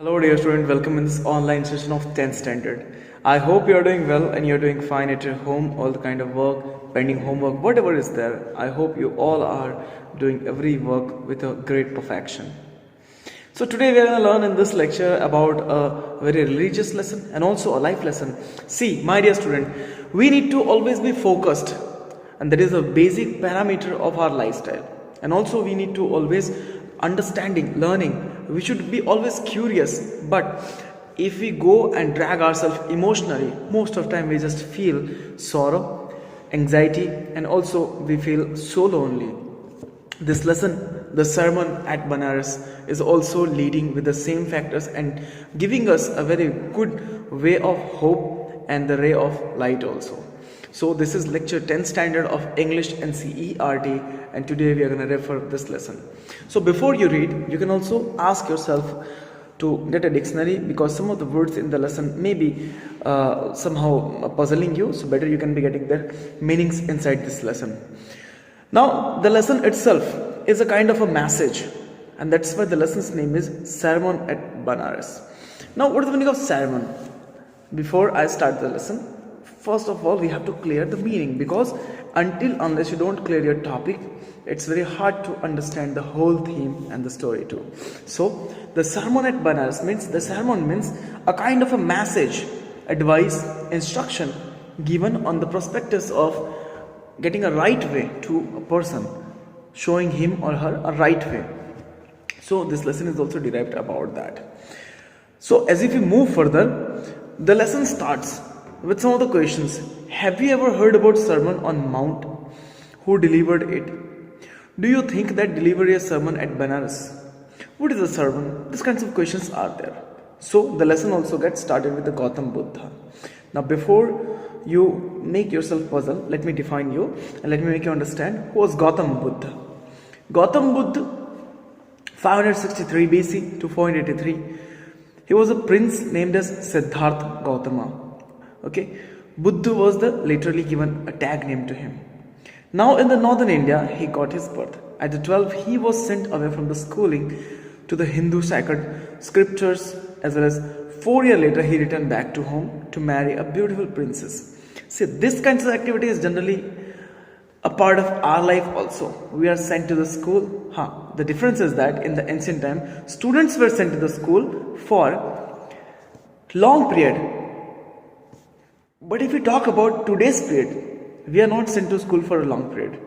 Hello dear student, welcome in this online session of 10th standard. I hope you are doing well and you are doing fine at your home, all the kind of work, pending homework, whatever is there. I hope you all are doing every work with a great perfection. So today we are going to learn in this lecture about a very religious lesson and also a life lesson. See, my dear student, we need to always be focused, and that is a basic parameter of our lifestyle. And also we need to always understanding, learning. We should be always curious, but if we go and drag ourselves emotionally, most of the time we just feel sorrow, anxiety, and also we feel so lonely. This lesson, the sermon at Benares, is also leading with the same factors and giving us a very good way of hope and the ray of light also. So this is lecture 10th standard of English NCERT, and today we are going to refer this lesson. So before you read, you can also ask yourself to get a dictionary, because some of the words in the lesson may be somehow puzzling you, so better you can be getting their meanings inside this lesson. Now the lesson itself is a kind of a message, and that's why the lesson's name is Sermon at Benares. Now what is the meaning of sermon? Before I start the lesson, first of all we have to clear the meaning, because unless you don't clear your topic, it's very hard to understand the whole theme and the story too. So the sermon at Benares means, the sermon means a kind of a message, advice, instruction given on the prospectus of getting a right way to a person, showing him or her a right way. So this lesson is also derived about that. So as if we move further, the lesson starts with some of the questions. Have you ever heard about Sermon on Mount? Who delivered it? Do you think that delivered a sermon at Benares? What is a sermon? These kinds of questions are there. So the lesson also gets started with the Gautam Buddha. Now before you make yourself puzzle, let me define you and let me make you understand who was Gautam Buddha. Gautam Buddha, 563 BC to 483. He was a prince named as Siddhartha Gautama. Okay, Buddha was the literally given a tag name to him. Now in the northern India, he got his birth. At the 12, he was sent away from the schooling to the Hindu sacred scriptures, as well as 4 years later, he returned back to home to marry a beautiful princess. See, this kind of activity is generally a part of our life also. We are sent to the school. The difference is that in the ancient time, students were sent to the school for long period. But if we talk about today's period, we are not sent to school for a long period.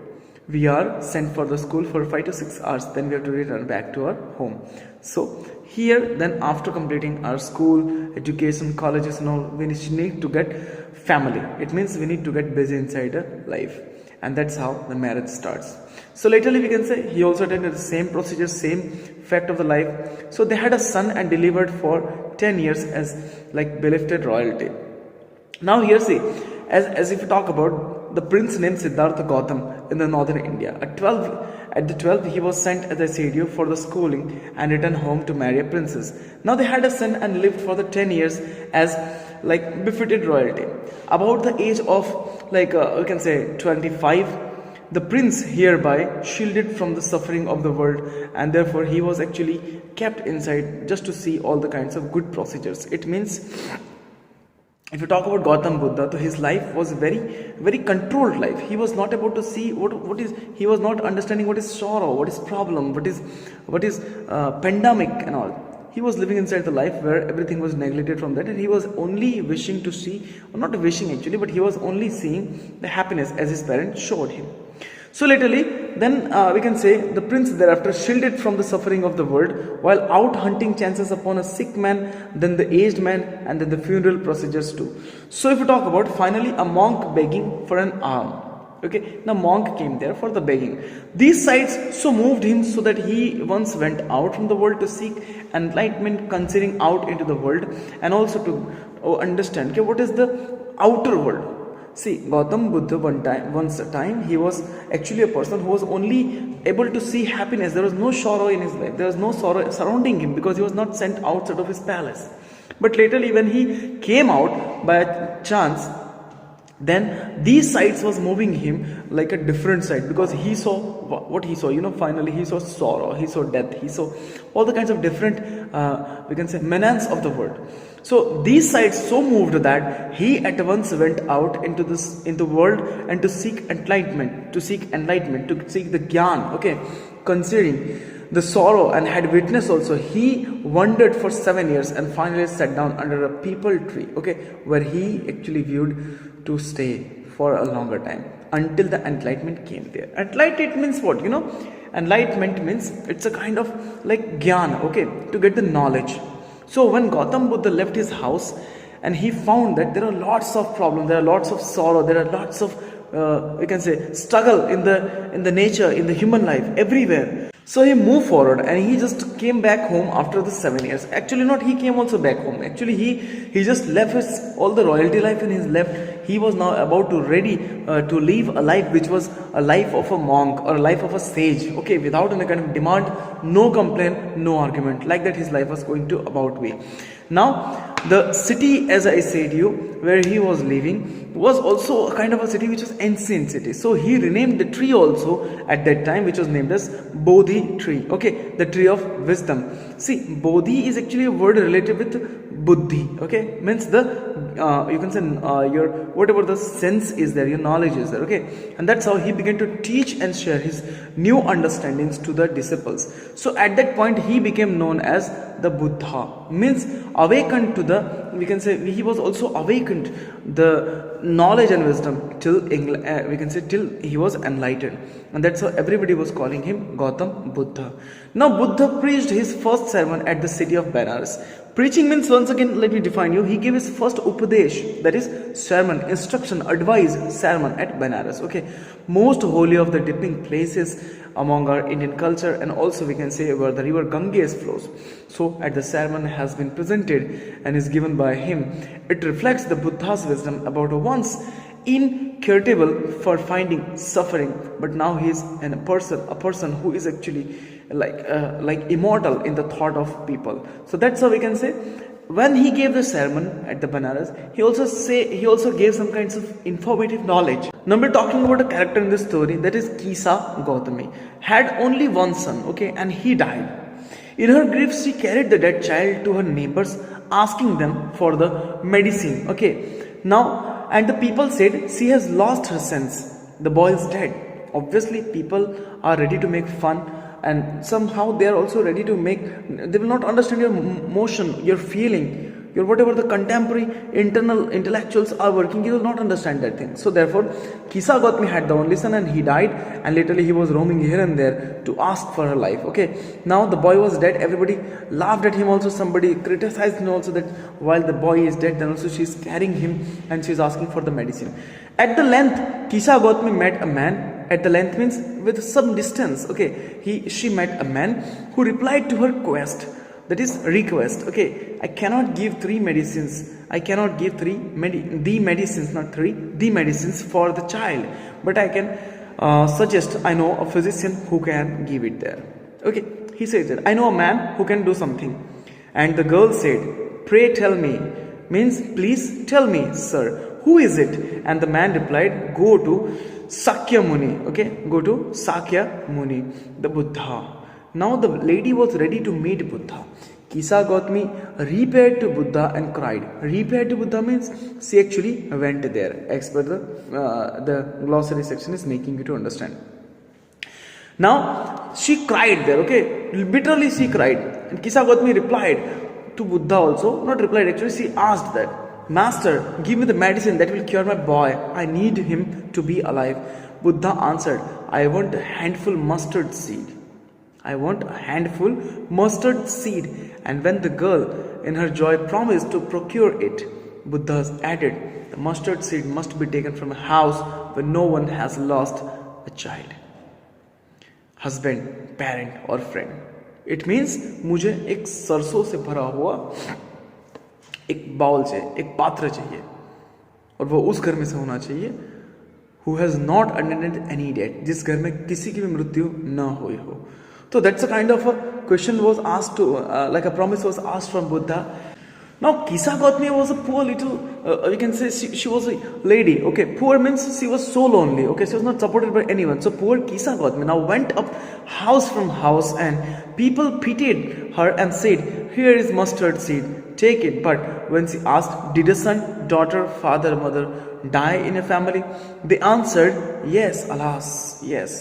We are sent for the school for 5 to 6 hours, then we have to return back to our home. So here, then after completing our school, education, colleges and all, we need to get family. It means we need to get busy inside a life. And that's how the marriage starts. So laterly we can say he also attended the same procedure, same fact of the life. So they had a son and delivered for 10 years as like belifted royalty. Now here see, as if we talk about the prince named Siddhartha Gautam in the northern India. At the 12 he was sent, as I said you, for the schooling and returned home to marry a princess. Now they had a son and lived for the 10 years as like befitted royalty. About the age of like we can say 25, the prince hereby shielded from the suffering of the world, and therefore he was actually kept inside just to see all the kinds of good procedures. It means, if you talk about Gautam Buddha, so his life was very controlled life. He was not able to see he was not understanding what is sorrow, what is problem, what is pandemic and all. He was living inside the life where everything was neglected from that, and he was only wishing to see, or not wishing actually, but he was only seeing the happiness as his parents showed him. So literally, then we can say the prince thereafter shielded from the suffering of the world while out hunting chances upon a sick man, then the aged man, and then the funeral procedures too. So if we talk about finally a monk begging for an alms. Okay, now monk came there for the begging. These sights so moved him so that he once went out from the world to seek enlightenment, considering out into the world, and also to understand what is the outer world. See, Gautam Buddha once a time, he was actually a person who was only able to see happiness. There was no sorrow in his life. There was no sorrow surrounding him because he was not sent outside of his palace. But laterly when he came out by chance, Then these sights was moving him like a different sight, because he saw what he saw, finally he saw sorrow, he saw death, he saw all the kinds of different we can say menace of the world. So these sights so moved that he at once went out into the world and to seek enlightenment, to seek the gyan, okay, considering the sorrow, and had witnessed also. He wandered for 7 years and finally sat down under a peepal tree, okay, where he actually viewed to stay for a longer time until the enlightenment came there. Enlightenment means what? Enlightenment means it's a kind of like gyan, okay, to get the knowledge. So when Gautam Buddha left his house and he found that there are lots of problems, there are lots of sorrow, there are lots of we can say struggle in the nature, in the human life, everywhere. So he moved forward and he just came back home after the 7 years. Actually not, he came also back home. Actually he just left all the royalty life in his left. He was now about to ready to live a life which was a life of a monk or a life of a sage, okay, without any kind of demand, no complaint, no argument. Like that his life was going to about way. Now the city, as I said you, where he was living was also a kind of a city which was ancient city. So he renamed the tree also at that time, which was named as Bodhi tree, okay, the tree of wisdom. See, Bodhi is actually a word related with Buddhi, okay, means the you can say your whatever the sense is there, your knowledge is there, okay, and that's how he began to teach and share his new understandings to the disciples. So at that point he became known as the Buddha, means awakened to the, we can say he was also awakened the knowledge and wisdom till we can say till he was enlightened, and that's how everybody was calling him Gautam Buddha. Now Buddha preached his first sermon at the city of Benares. Preaching means, once again let me define you, he gave his first upadesh, that is sermon, instruction, advice, sermon at Benares, okay, most holy of the dipping places among our Indian culture, and also we can say where the river Ganges flows. So at the sermon has been presented and is given by him. It reflects the Buddha's wisdom about a once incurable for finding suffering, but now he is a person who is actually like immortal in the thought of people. So that's how we can say when he gave the sermon at the Benares, he also gave some kinds of informative knowledge. Now we're talking about a character in this story, that is Kisa Gautami. Had only one son, okay, and he died. In her grief, she carried the dead child to her neighbors, asking them for the medicine, okay. Now, and the people said she has lost her sense. The boy is dead. Obviously, people are ready to make fun, and somehow they are also ready to they will not understand your motion, your feeling, your whatever the contemporary internal intellectuals are working, you will not understand that thing. So therefore, Kisa Gautami had the only son and he died, and literally he was roaming here and there to ask for her life, okay. Now the boy was dead, everybody laughed at him also, somebody criticized him also that while the boy is dead, then also she is carrying him and she is asking for the medicine. At the length, Kisa Gautami met a man. At the length means with some distance, okay, she met a man who replied to her quest, that is request, okay. I cannot give the medicines for the child, but I can suggest, I know a physician who can give it there, okay. He said that I know a man who can do something, and the girl said, pray tell me, means please tell me, sir, who is it? And the man replied, go to Sakya Muni, okay, go to Sakya Muni, the Buddha. Now the lady was ready to meet Buddha. Kisa Gautami repaired to Buddha and cried. Repaired to Buddha means she actually went there. As per the glossary section is making you to understand. Now she cried there, okay, bitterly she cried. And Kisa Gautami replied to Buddha also, not replied actually, she asked that, Master, give me the medicine that will cure my boy. I need him to be alive. Buddha answered, I want a handful mustard seed. I want a handful mustard seed. And when the girl in her joy promised to procure it, Buddha added, the mustard seed must be taken from a house where no one has lost a child, husband, parent or friend. It means मुझे एक सरसों से भरा हुआ एक bowl चाहिए, एक पात्र चाहिए, और वो उस घर में से होना चाहिए who has not attended any death, जिस घर में किसी की भी मृत्यु न हुई हो. So that's a kind of a question was asked to like a promise was asked from Buddha. Now, Kisa Gautami was a poor little, you can say she was a lady. Okay, poor means she was so lonely. Okay, she was not supported by anyone. So, poor Kisa Gautami now went up house from house, and people pitied her and said, "Here is mustard seed, take it." But when she asked, "Did a son, daughter, father, mother die in a family?" they answered, "Yes, alas, yes.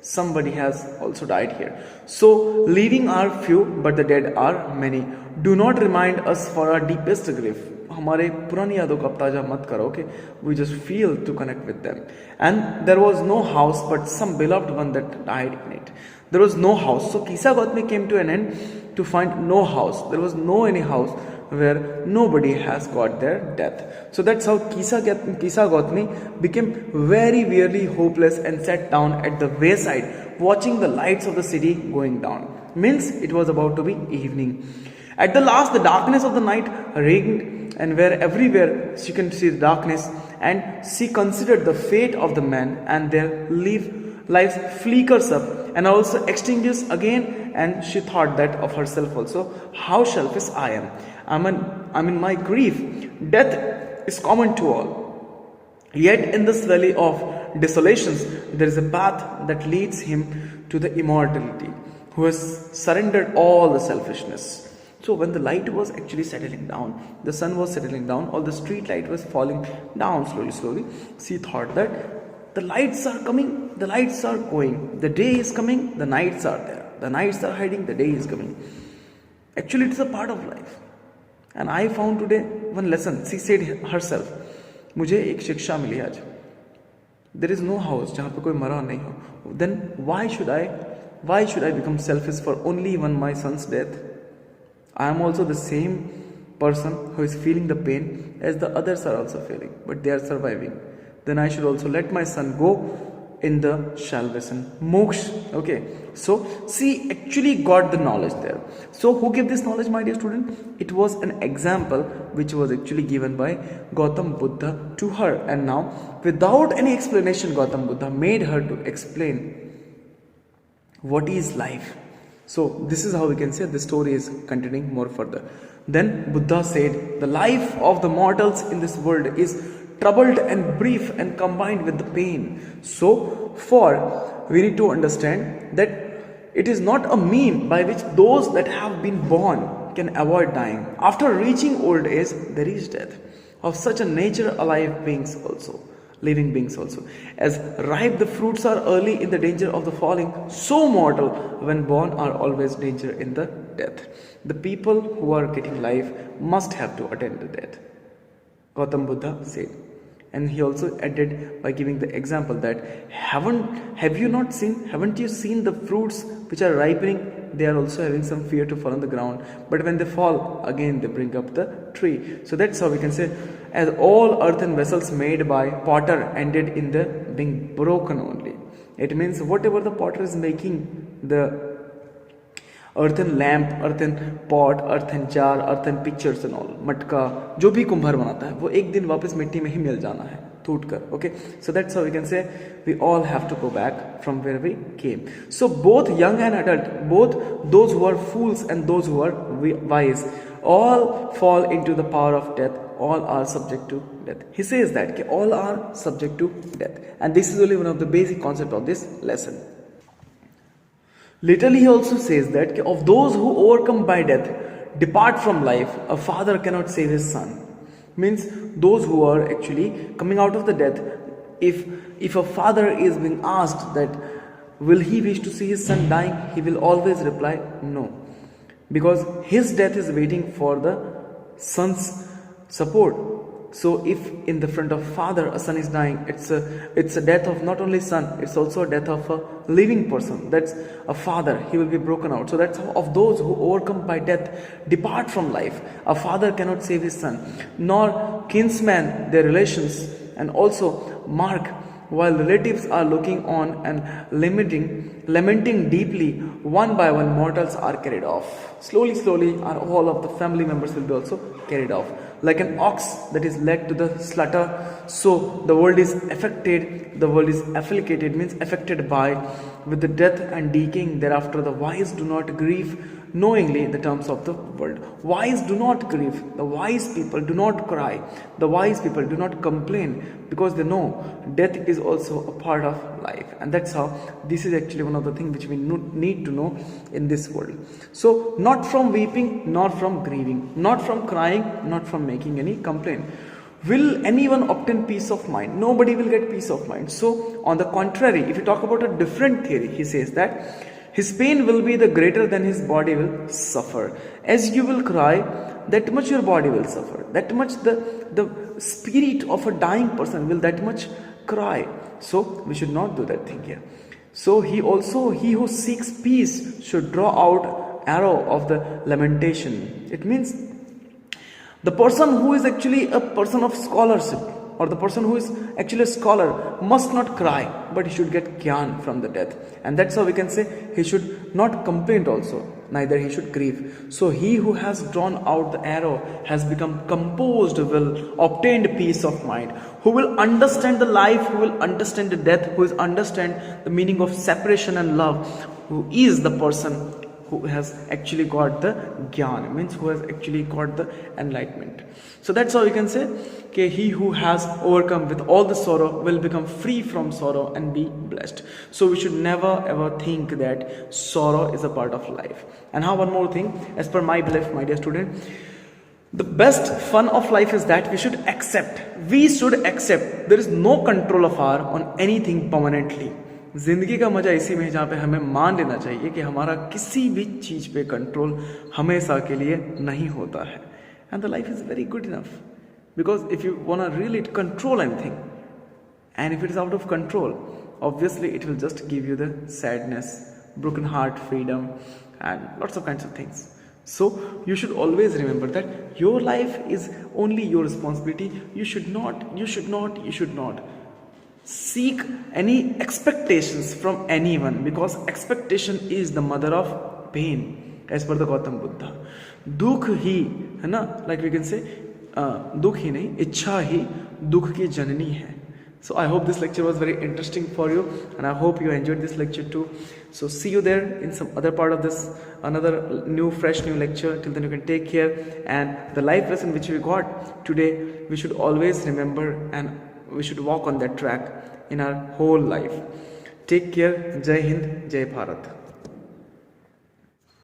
Somebody has also died here. So, living are few, but the dead are many. Do not remind us for our deepest grief." हमारे पुरानी यादों को अब ताजा मत करो, okay? We just feel to connect with them. And there was no house, but some beloved one that died in it. There was no house. So Kisa Gautami came to an end to find no house. There was no any house where nobody has got their death. So that's how Kisa Gautami became very, very hopeless and sat down at the wayside watching the lights of the city going down. Means it was about to be evening. At the last, the darkness of the night reigned, and where everywhere she can see the darkness, and she considered the fate of the man, and their lives flickers up and also extinguishes again, and she thought that of herself also, how selfish I am. I'm in my grief. Death is common to all. Yet in this valley of desolations, there is a path that leads him to the immortality, who has surrendered all the selfishness. So when the light was actually settling down, the sun was settling down, all the street light was falling down slowly, she thought that the lights are coming, the lights are going, the day is coming, the nights are there, the nights are hiding, the day is coming. Actually, it's a part of life. And I found today one lesson. She said herself, मुझे एक शिक्षा मिली आज. There is no house जहाँ पे कोई मरा नहीं हो. Then why should I become selfish for only my son's death? I am also the same person who is feeling the pain as the others are also feeling, but they are surviving. Then I should also let my son go in the salvation, moksha. Okay, so she actually got the knowledge there. So who gave this knowledge, my dear student? It was an example which was actually given by Gautam Buddha to her, and now without any explanation, Gautam Buddha made her to explain what is life. So this is how we can say the story is continuing more further. Then Buddha said, the life of the mortals in this world is troubled and brief and combined with the pain. So we need to understand that it is not a mean by which those that have been born can avoid dying. After reaching old age, there is death. Of such a nature alive beings also, living beings also. As ripe the fruits are early in the danger of the falling, so mortal when born are always danger in the death. The people who are getting life must have to attend the death, Gautam Buddha said. And he also added by giving the example that haven't you seen the fruits which are ripening? They are also having some fear to fall on the ground, but when they fall again they bring up the tree. So that's how we can say, as all earthen vessels made by potter ended in the being broken only. It means whatever the potter is making, the earthen lamp, earthen pot, earthen jar, earthen pictures and all, मटका, जो भी कुंभार बनाता है वो एक दिन वापस मिट्टी में ही मिल जाना है टूट कर. Okay, so that's how we can say we all have to go back from where we came. So both young and adult, both those who are fools and those who are wise, all fall into the power of death. All are subject to death. He says that all are subject to death, and this is only one of the basic concepts of this lesson. Literally, he also says that of those who overcome by death depart from life, a father cannot save his son. Means those who are actually coming out of the death, if a father is being asked that will he wish to see his son dying, he will always reply no, because his death is waiting for the son's support. So if in the front of father a son is dying, it's a death of not only son, it's also a death of a living person. That's a father, he will be broken out. So that's how of those who overcome by death depart from life. A father cannot save his son, nor kinsmen their relations. And also mark, while relatives are looking on and lamenting deeply, one by one mortals are carried off. Slowly, all of the family members will be also carried off. Like an ox that is led to the slaughter, so the world is affected, the world is afflicted, means affected by with the death and decaying. Thereafter the wise do not grieve knowingly the terms of the world. Wise do not grieve. The wise people do not cry. The wise people do not complain, because they know death is also a part of life. And that's how this is actually one of the things which we need to know in this world. So not from weeping, not from grieving, not from crying, not from making any complaint. Will anyone obtain peace of mind? Nobody will get peace of mind. So on the contrary, if you talk about a different theory, he says that his pain will be the greater than his body will suffer. As you will cry, that much your body will suffer. That much the spirit of a dying person will that much cry. So we should not do that thing here. So he who seeks peace should draw out arrow of the lamentation. It means the person who is actually a person of scholarship, or the person who is actually a scholar, must not cry, but he should get gyan from the death. And that's how we can say he should not complain also, neither he should grieve. So he who has drawn out the arrow has become composed, will obtain peace of mind, who will understand the life, who will understand the death, who will understand the meaning of separation and love, who is the person who has actually got the gyan, means who has actually got the enlightenment. So that's how you can say, okay, he who has overcome with all the sorrow will become free from sorrow and be blessed. So we should never ever think that sorrow is a part of life. And how one more thing, as per my belief, my dear student, the best fun of life is that we should accept. We should accept. There is no control of our on anything permanently. जिंदगी का मजा इसी में जहाँ पे हमें मान लेना चाहिए कि हमारा किसी भी चीज पे कंट्रोल हमेशा के लिए नहीं होता है. And the life is very good enough, because if you want to really control anything and if it is out of control, obviously it will just give you the sadness, broken heart, freedom, and lots of kinds of things. So you should always remember that your life is only your responsibility. You should not seek any expectations from anyone, because expectation is the mother of pain, as per the Gautam Buddha. दुख ही है ना, like we can say, दुख ही नहीं, इच्छा ही दुख की जननी है. So I hope this lecture was very interesting for you, and I hope you enjoyed this lecture too. So see you there in some other part of this, another fresh new lecture. Till then you can take care, and the life lesson which we got today, we should always remember, and we should walk on that track in our whole life. Take care. Jai Hind, Jai Bharat.